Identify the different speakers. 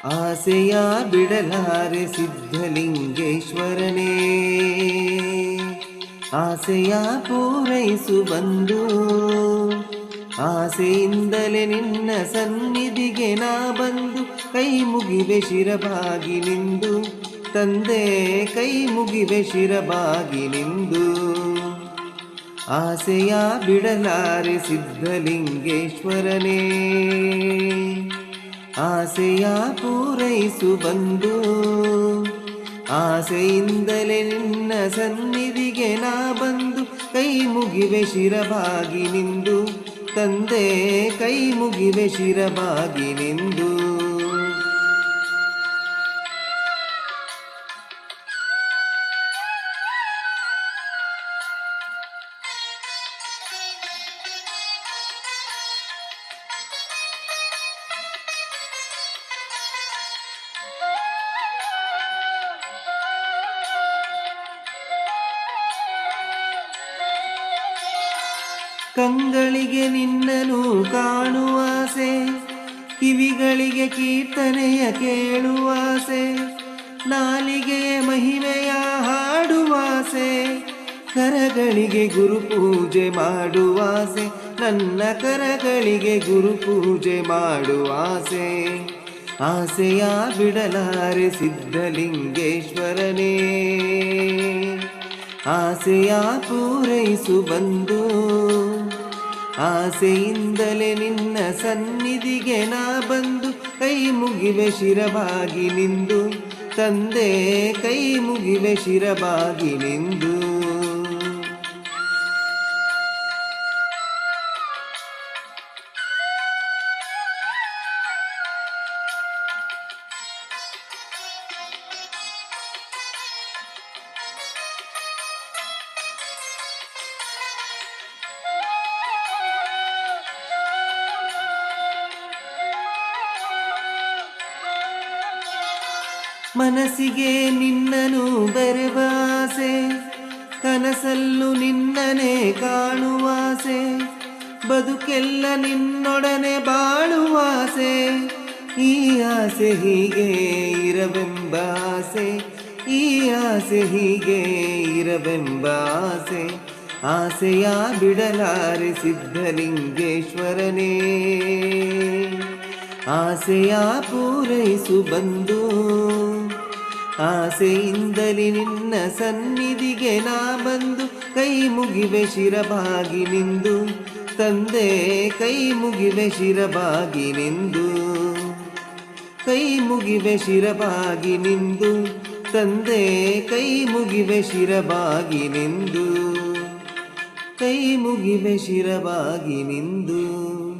Speaker 1: ಆಸೆಯ ಬಿಡಲಾರೆ ಸಿದ್ಧಲಿಂಗೇಶ್ವರನೇ, ಆಸೆಯ ಪೂರೈಸು ಬಂದು. ಆಸೆಯಿಂದಲೇ ನಿನ್ನ ಸನ್ನಿಧಿಗೆ ನಾ ಬಂದು ಕೈ ಮುಗಿವೆ ಶಿರಬಾಗಿ ನಿಂದು. ತಂದೆ ಕೈ ಮುಗಿವೆ ಶಿರಬಾಗಿ ನಿಂದು. ಆಸೆಯ ಬಿಡಲಾರೆ ಸಿದ್ಧಲಿಂಗೇಶ್ವರನೇ, ಆಸೆಯ ಪೂರೈಸು ಬಂದು. ಆಸೆಯಿಂದಲೇ ನಿನ್ನ ಸನ್ನಿಧಿಗೆ ನಾ ಬಂದು ಕೈ ಮುಗಿವೆ ಶಿರಬಾಗಿ ನಿಂದು. ತಂದೆ ಕೈ ಮುಗಿವೆ ಶಿರಬಾಗಿ ನಿಂದು. ಕಂಗಳಿಗೆ ನಿನ್ನನು ಕಾಣುವಾಸೆ, ಕಿವಿಗಳಿಗೆ ಕೀರ್ತನೆಯ ಕೇಳುವಾಸೆ, ನಾಲಿಗೆಯ ಮಹಿಮೆಯ ಹಾಡುವಾಸೆ, ಕರಗಳಿಗೆ ಗುರುಪೂಜೆ ಮಾಡುವಾಸೆ, ನನ್ನ ಕರಗಳಿಗೆ ಗುರುಪೂಜೆ ಮಾಡುವಾಸೆ. ಆಸೆಯ ಬಿಡಲಾರೆ ಸಿದ್ಧಲಿಂಗೇಶ್ವರನೇ, ಆಸೆಯ ಪೂರೈಸು ಬಂದು. ಆಸೆಯಿಂದಲೇ ನಿನ್ನ ಸನ್ನಿಧಿಗೆ ನಾ ಬಂದು ಕೈ ಮುಗಿವೆ ಶಿರಬಾಗಿ ನಿಂದು. ತಂದೆ ಕೈ ಮುಗಿವೆ ಶಿರಬಾಗಿ ನಿಂದು. ಮನಸ್ಸಿಗೆ ನಿನ್ನನು ಬೆರೆವಾಸೆ, ಕನಸಲ್ಲೂ ನಿನ್ನನೆ ಕಾಣುವಾಸೆ, ಬದುಕೆಲ್ಲ ನಿನ್ನೊಡನೆ ಬಾಳುವಾಸೆ. ಈ ಆಸೆ ಹೀಗೆ ಇರವೆಂಬ ಆಸೆ, ಈ ಆಸೆ ಹೀಗೆ ಇರವೆಂಬ ಆಸೆ. ಆಸೆಯ ಬಿಡಲಾರೆ ಸಿದ್ಧಲಿಂಗೇಶ್ವರನೇ, ಆಸೆಯ ಪೂರೈಸು ಬಂದು. ಆಸೆಯಿಂದಲೇ ನಿನ್ನ ಸನ್ನಿಧಿಗೆ ನಾ ಬಂದು ಕೈ ಮುಗಿವೆ ಶಿರಬಾಗಿ ನಿಂದು. ತಂದೆ ಕೈ ಮುಗಿವೆ ಶಿರಬಾಗಿ ನಿಂದು. ಕೈ ಮುಗಿವೆ ಶಿರಬಾಗಿ ನಿಂದು. ತಂದೆ ಕೈ ಮುಗಿವೆ ಶಿರಬಾಗಿ ನಿಂದು. ಕೈ ಮುಗಿವೆ ಶಿರಬಾಗಿ ನಿಂದು.